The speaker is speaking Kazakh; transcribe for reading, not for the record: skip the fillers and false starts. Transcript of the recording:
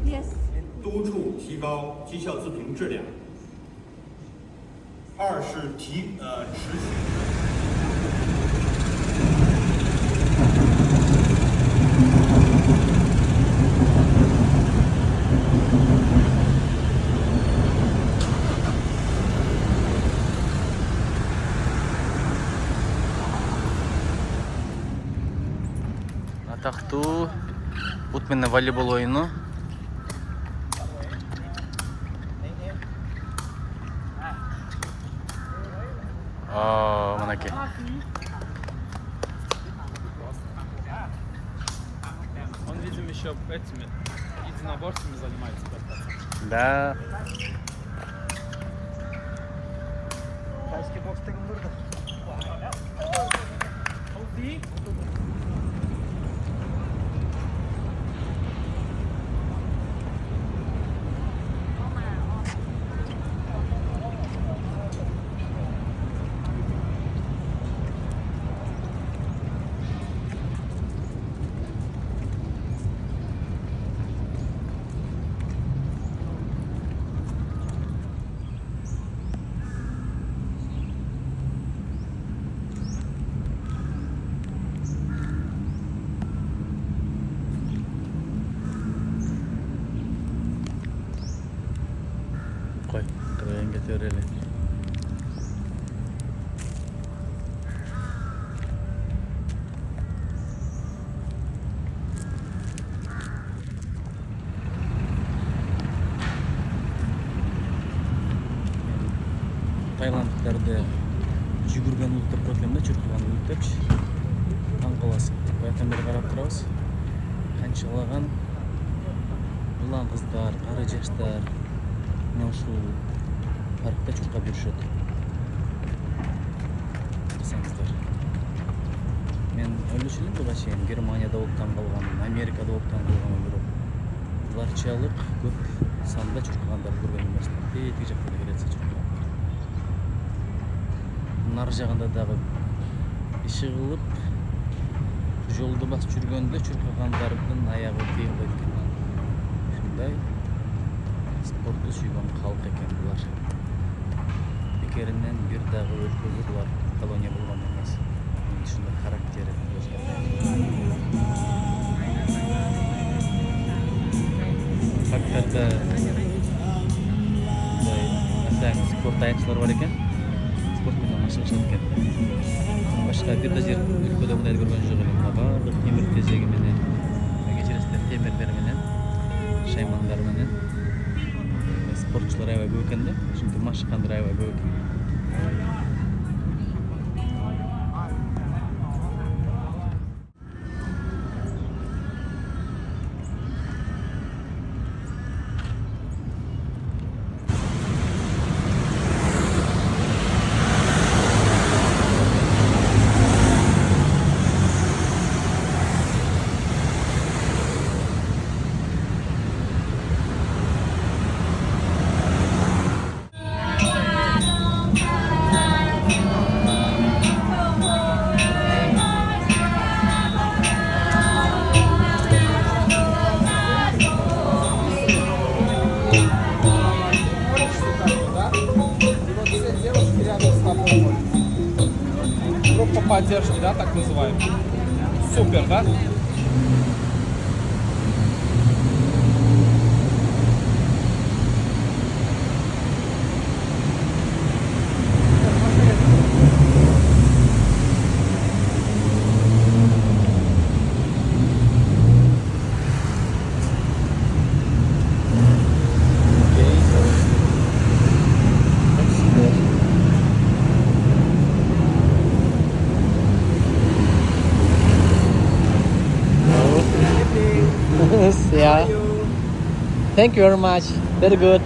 Yes. 督促提高绩效自评质量。二是持续。 Атактуу бут менен волейбол оюну. Мынакей. Он, видимо, еще этими единоборствами занимается достаточно. Да. Тайский бокс деген бар да. Koy, kırığın götürelim. Тайландтарды жүгірген ұлт деп қойып да жүрген ұлт депші. Таң қаласың. Баяқтан бері қарап тұрамыз. Қаншалаған ұлан қыздар, қара жаштар мына ушул паркта чуркап жүрүшөт. Карасаңыздар. Мен ойлошуп элем буга чейин Германияда болуп таң калганмын, Америкада болуп таң калганмын, бирок буларчалык көп санда чуркагандар көргөн эмесмин. Тетиги жакта келетсе чуркаган. Нар жагында дагы иши кылып жолду басып жүргөндө чуркагандардын аягы тийип экен. Ушундай спортты сүйгөн калк экен булар. Бекеринен бир дагы өлкөгө булар колония болгон эмес. Ушундай характери парктарда мындай спорт аянтчылар бар экен. Спорт менен машыгышат экен. Башка бир да жер өлкөдө мындайды көргөн жок элем. Баардык темир тезеги менен, кечиресиздер темирлер менен, шаймандар менен спортчулар аябай көп экен да. Ошентип машыккандар аябай көп экен. Группа поддержки, да, так называемая. Супер, да? Yeah. Thank you very much. Very good.